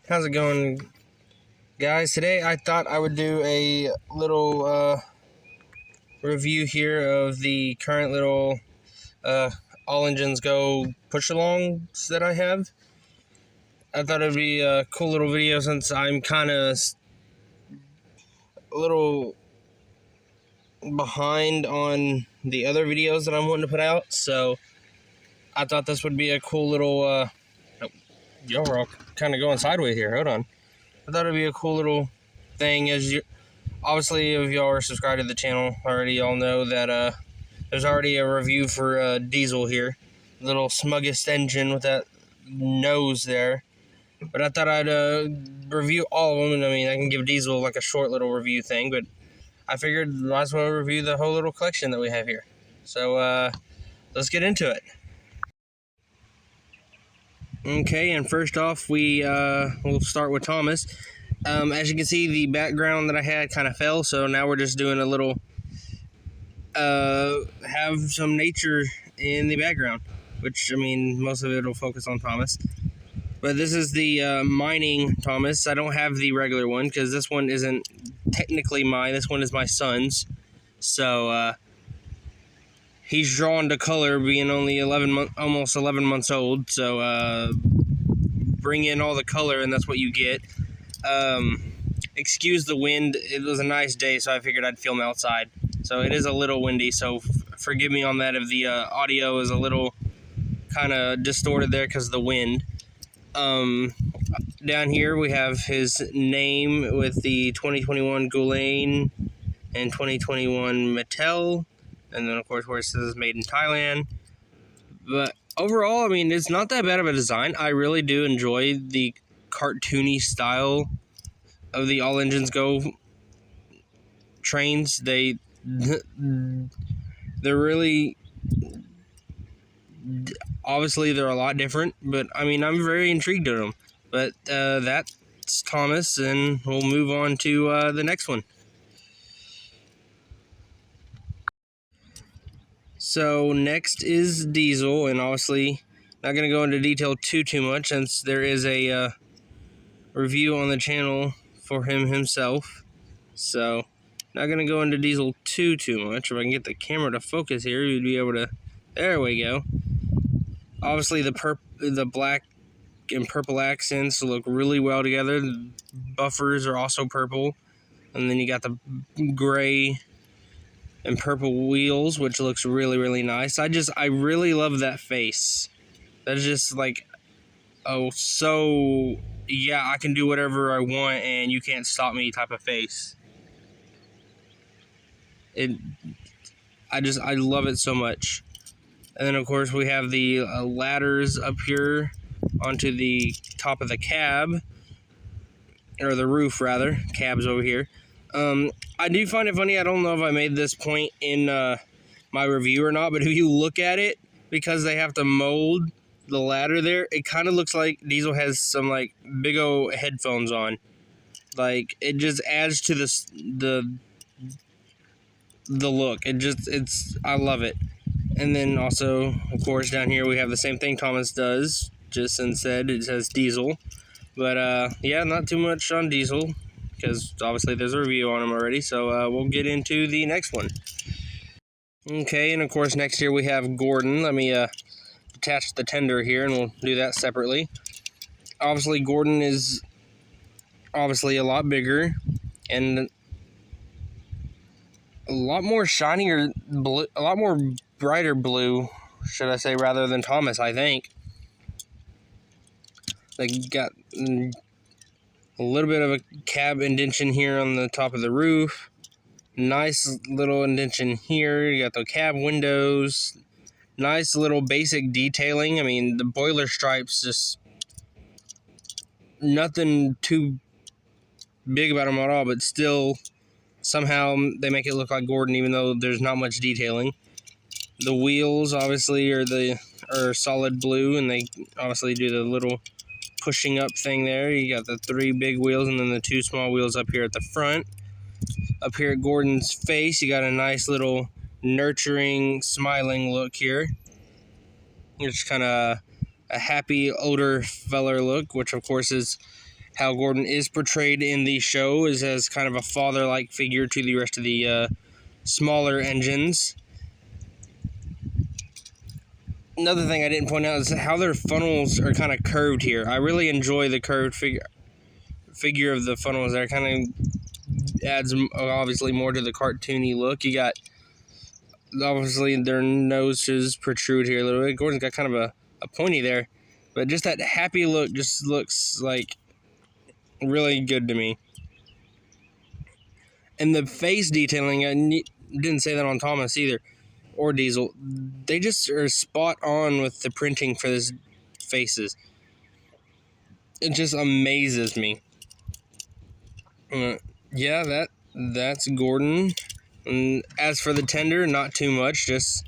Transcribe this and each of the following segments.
How's it going, guys? Today I thought I would do a little review here of the current little All Engines Go push-alongs that I have. I thought it would be a cool little video since I'm kind of a little behind on the other videos that I'm wanting to put out, so I thought this would be a cool little y'all were all kind of going sideways here. Hold on. I thought it'd be a cool little thing. As you, obviously, if y'all are subscribed to the channel already, y'all know that there's already a review for Diesel here, little smuggest engine with that nose there. But I thought I'd review all of them, and I mean I can give Diesel like a short little review thing, but I figured might as well review the whole little collection that we have here. So let's get into it. Okay, and first off, we'll start with Thomas. As you can see, the background that I had kind of fell, so now we're just doing a little, have some nature in the background, which, I mean, most of it will focus on Thomas. But this is the mining Thomas. I don't have the regular one, because this one isn't technically mine. This one is my son's, so, he's drawn to color, being only almost 11 months old, so bring in all the color and that's what you get. Excuse the wind, it was a nice day, so I figured I'd film outside. So it is a little windy, so forgive me on that if the audio is a little kind of distorted there because of the wind. Down here we have his name with the 2021 Gulain and 2021 Mattel. And then, of course, where it says made in Thailand. But overall, I mean, it's not that bad of a design. I really do enjoy the cartoony style of the All Engines Go trains. They're really, obviously, they're a lot different. But, I mean, I'm very intrigued in them. But that's Thomas, and we'll move on to the next one. So next is Diesel, and obviously not going to go into detail too much since there is a review on the channel for him himself. So not going to go into Diesel too much. If I can get the camera to focus here, you'd be able to. There we go. Obviously the black and purple accents look really well together. The buffers are also purple, and then you got the gray and purple wheels, which looks really nice. I really love that face. That's just like, oh, so yeah, I can do whatever I want and you can't stop me type of face. I love it so much. And then of course we have the ladders up here onto the top of the cab, or the roof rather. Cab's over here. I do find it funny. I don't know if I made this point in my review or not, but if you look at it, because they have to mold the ladder there, it kind of looks like Diesel has some like big old headphones on. Like, it just adds to the look. I love it. And then also, of course, down here we have the same thing Thomas does, just instead it says Diesel. But yeah, not too much on Diesel, because obviously there's a review on them already, so we'll get into the next one. Okay, and of course next here we have Gordon. Let me detach the tender here, and we'll do that separately. Obviously Gordon is obviously a lot bigger, and a lot more shinier blue, a lot more brighter blue, should I say, rather than Thomas, I think. They got a little bit of a cab indentation here on the top of the roof. Nice little indentation here. You got the cab windows. Nice little basic detailing. I mean, the boiler stripes, just nothing too big about them at all, but still somehow they make it look like Gordon, even though there's not much detailing. The wheels obviously are solid blue, and they obviously do the little pushing up thing there. You got the 3 big wheels and then the 2 small wheels up here at the front. Up here at Gordon's face, you got a nice little nurturing, smiling look here. It's kind of a happy older feller look, which of course is how Gordon is portrayed in the show is as kind of a father-like figure to the rest of the smaller engines. Another thing I didn't point out is how their funnels are kind of curved here. I really enjoy the curved figure of the funnels there. Kind of adds obviously more to the cartoony look. You got obviously their noses protrude here a little bit. Gordon's got kind of a pointy there, but just that happy look just looks like really good to me. And the face detailing, I didn't say that on Thomas either, or Diesel. They just are spot on with the printing for this faces. It just amazes me. Yeah, that's Gordon. And as for the tender, not too much. Just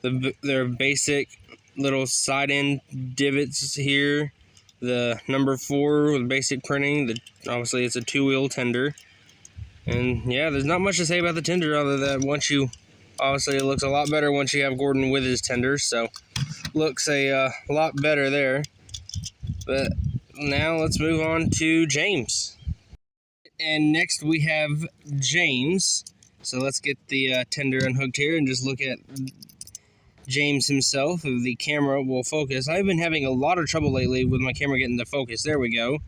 their basic little side end divots here. The number 4 with basic printing. Obviously, it's a 2-wheel tender. And yeah, there's not much to say about the tender other than obviously it looks a lot better once you have Gordon with his tender. So looks a lot better there. But now let's move on to James. And next we have James. So let's get the tender unhooked here and just look at James himself. If the camera will focus. I've been having a lot of trouble lately with my camera getting the focus. There we go.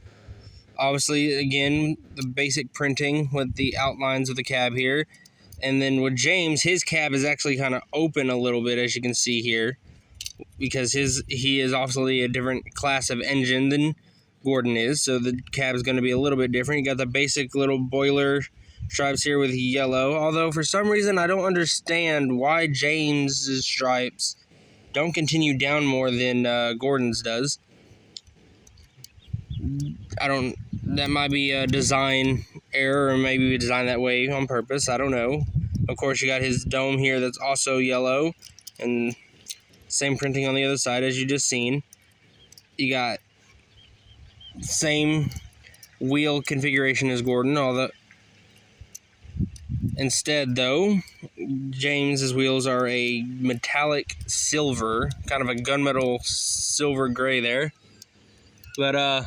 Obviously, again, the basic printing with the outlines of the cab here. And then with James, his cab is actually kind of open a little bit, as you can see here. Because he is obviously a different class of engine than Gordon is. So the cab is going to be a little bit different. You got the basic little boiler stripes here with yellow. Although, for some reason, I don't understand why James's stripes don't continue down more than Gordon's does. That might be a design error, or maybe we designed that way on purpose. I don't know. Of course, you got his dome here that's also yellow, and same printing on the other side as you just seen. You got same wheel configuration as Gordon, instead though, James's wheels are a metallic silver, kind of a gunmetal silver gray there. But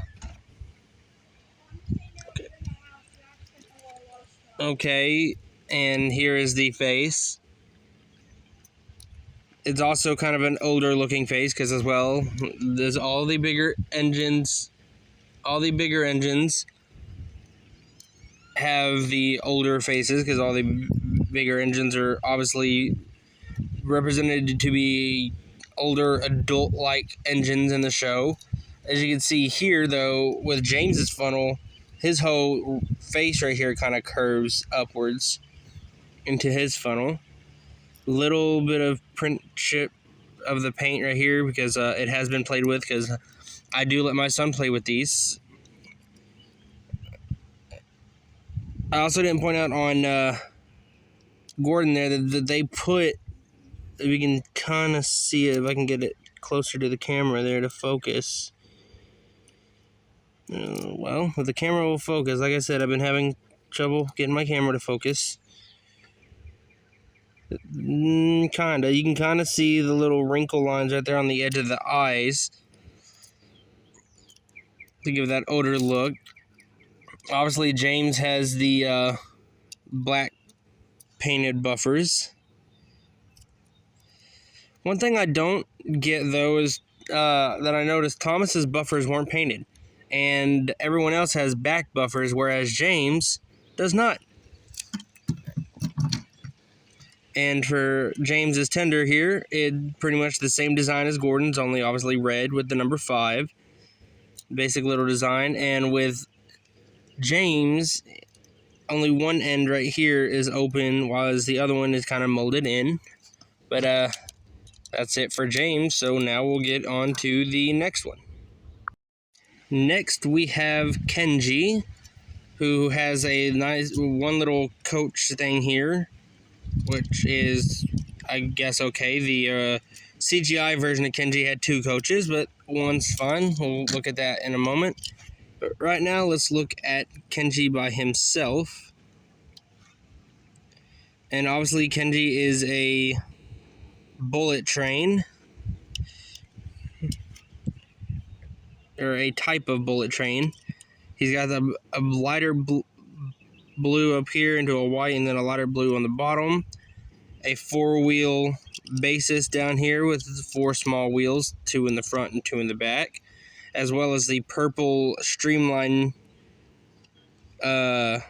okay, and here is the face. It's also kind of an older looking face because as well, there's all the bigger engines have the older faces because all the bigger engines are obviously represented to be older adult-like engines in the show. As you can see here though, with James's funnel, his whole face right here kind of curves upwards into his funnel. Little bit of print chip of the paint right here because it has been played with, because I do let my son play with these. I also didn't point out on Gordon there that they put, if you can kind of see it, if I can get it closer to the camera there to focus. Well, if the camera will focus, like I said, I've been having trouble getting my camera to focus. Kinda. You can kind of see the little wrinkle lines right there on the edge of the eyes to give that older look. Obviously, James has the black painted buffers. One thing I don't get, though, is that I noticed Thomas's buffers weren't painted. And everyone else has back buffers, whereas James does not. And for James's tender here, it pretty much the same design as Gordon's, only obviously red with the number 5. Basic little design. And with James, only one end right here is open, while the other one is kind of molded in. But that's it for James, so now we'll get on to the next one. Next, we have Kenji, who has a nice one little coach thing here, which is, I guess, okay. The CGI version of Kenji had 2 coaches, but one's fine. We'll look at that in a moment. But right now, let's look at Kenji by himself. And obviously, Kenji is a bullet train, or a type of bullet train. He's got a lighter blue up here into a white, and then a lighter blue on the bottom. A 4-wheel basis down here with 4 small wheels, 2 in the front and 2 in the back, as well as the purple streamline I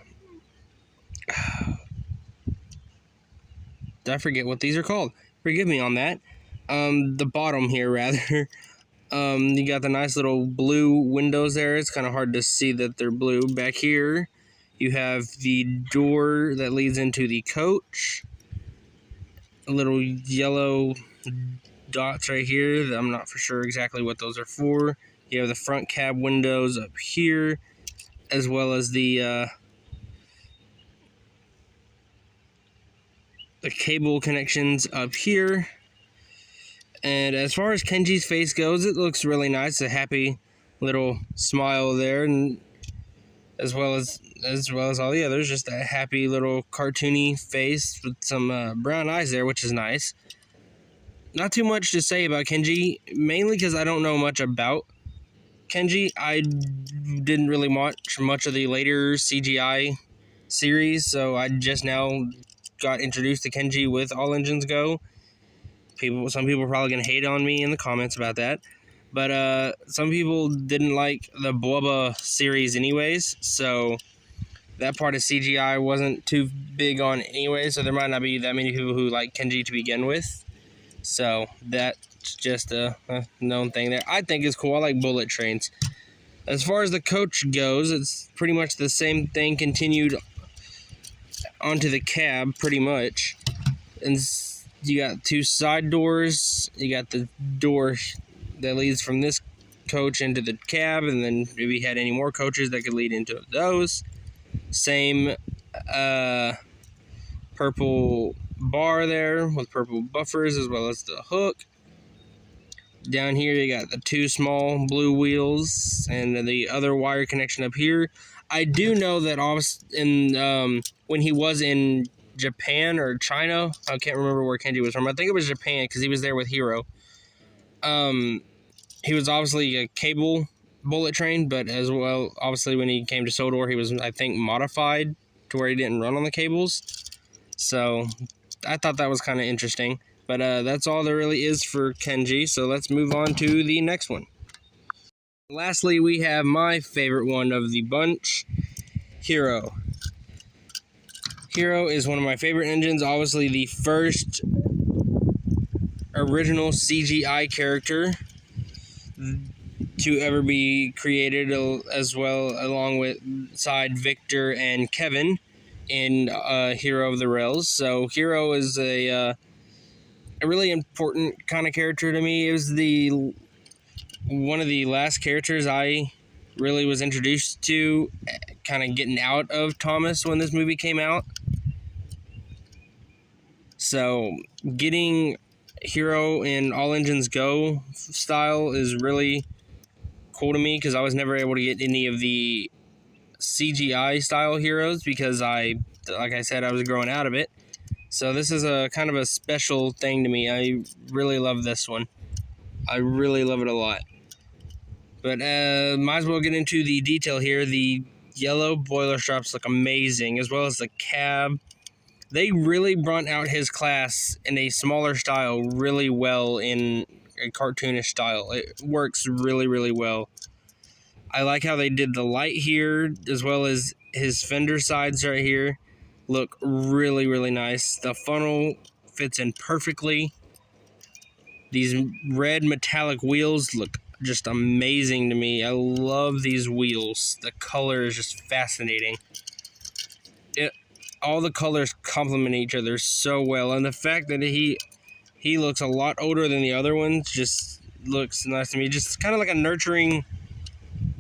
forget what these are called. Forgive me on that. The bottom here, rather. You got the nice little blue windows there. It's kind of hard to see that they're blue. Back here, you have the door that leads into the coach. A little yellow dots right here. I'm not for sure exactly what those are for. You have the front cab windows up here, as well as the cable connections up here. And as far as Kenji's face goes, it looks really nice. A happy little smile there, and as well as all the others, just a happy little cartoony face with some brown eyes there, which is nice. Not too much to say about Kenji, mainly because I don't know much about Kenji. I didn't really watch much of the later CGI series, so I just now got introduced to Kenji with All Engines Go. Some people are probably going to hate on me in the comments about that, but some people didn't like the Bubba series anyways, so that part of CGI wasn't too big on anyway, so there might not be that many people who like Kenji to begin with. So that's just a known thing there. I think it's cool. I like bullet trains. As far as the coach goes, it's pretty much the same thing continued onto the cab, pretty much. And you got 2 side doors. You got the door that leads from this coach into the cab, and then if we had any more coaches that could lead into those. Same purple bar there with purple buffers, as well as the hook. Down here you got the 2 small blue wheels and the other wire connection up here. I do know that when he was in Japan or China, I can't remember where Kenji was from. I think it was Japan because he was there with Hiro. He was obviously a cable bullet train, but as well, obviously when he came to Sodor, he was, I think, modified to where he didn't run on the cables. So I thought that was kind of interesting. But that's all there really is for Kenji, so let's move on to the next one. Lastly, we have my favorite one of the bunch, Hiro. Hiro is one of my favorite engines, obviously the first original CGI character to ever be created, as well along with Victor and Kevin in Hero of the Rails. So Hiro is a really important kind of character to me. It was one of the last characters I really was introduced to, kind of getting out of Thomas when this movie came out. So getting Hiro in All Engines Go style is really cool to me, because I was never able to get any of the CGI style heroes because like I said, I was growing out of it. So this is a kind of a special thing to me. I really love this one. I really love it a lot. But might as well get into the detail here. The yellow boiler straps look amazing, as well as the cab. They really brought out his class in a smaller style really well, in a cartoonish style. It works really, really well. I like how they did the light here, as well as his fender sides right here. Look really, really nice. The funnel fits in perfectly. These red metallic wheels look just amazing to me. I love these wheels. The color is just fascinating. All the colors complement each other so well, and the fact that he looks a lot older than the other ones just looks nice to me. Just kind of like a nurturing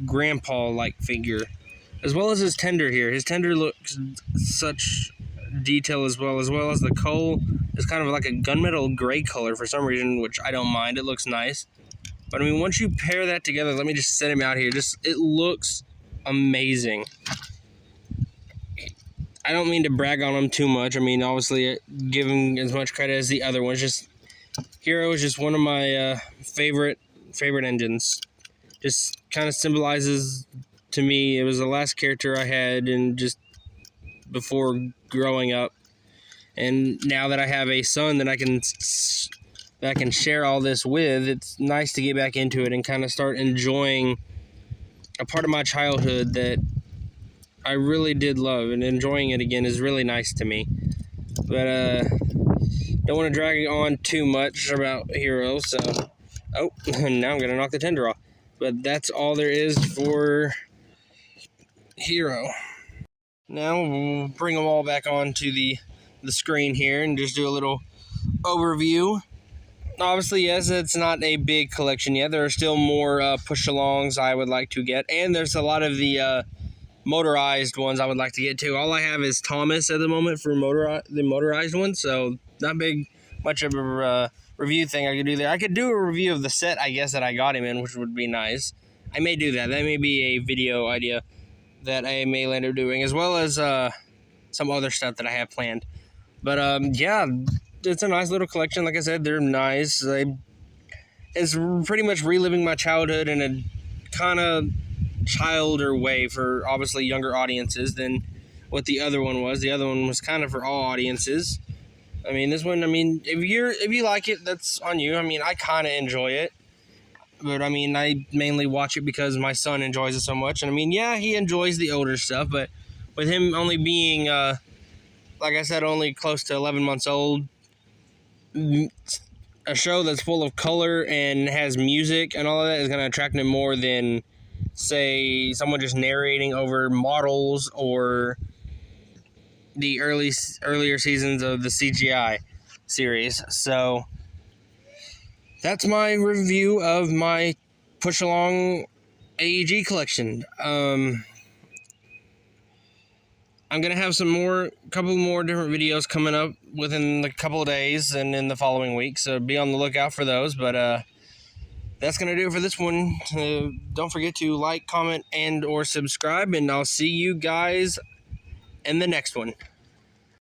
grandpa-like figure. As well as his tender here. His tender looks such detail as well as the coal is kind of like a gunmetal gray color for some reason, which I don't mind. It looks nice. But I mean, once you pair that together, let me just set him out here. It looks amazing. I don't mean to brag on him too much. I mean, obviously, give him as much credit as the other ones. Hero is just one of my favorite engines. Just kind of symbolizes to me. It was the last character I had, and just before growing up. And now that I have a son that I can share all this with, it's nice to get back into it and kind of start enjoying a part of my childhood that I really did love, and enjoying it again is really nice to me. But don't want to drag it on too much about Hero, so now I'm gonna knock the tender off. But that's all there is for Hero. Now we'll bring them all back onto the screen here and just do a little overview. Obviously, yes, it's not a big collection yet. There are still more push-alongs I would like to get, and there's a lot of the motorized ones I would like to get too. All I have is Thomas at the moment for the motorized ones, so not much of a review thing I could do there. I could do a review of the set, I guess, that I got him in, which would be nice. I may do that. That may be a video idea that I may end up doing, as well as some other stuff that I have planned. But yeah, it's a nice little collection. Like I said, they're nice. It's pretty much reliving my childhood in a kind of childer way for obviously younger audiences than what the other one was. The other one was kind of for all audiences. I mean, this one, if you like it, that's on you. I mean, I kind of enjoy it. But, I mean, I mainly watch it because my son enjoys it so much. And, I mean, yeah, he enjoys the older stuff. But with him only being, like I said, only close to 11 months old, a show that's full of color and has music and all of that is going to attract him more than, say, someone just narrating over models or the earlier seasons of the CGI series. So that's my review of my push-along AEG collection. I'm going to have couple more different videos coming up within a couple of days and in the following week, so be on the lookout for those. But that's going to do it for this one. Don't forget to like, comment, and or subscribe, and I'll see you guys in the next one.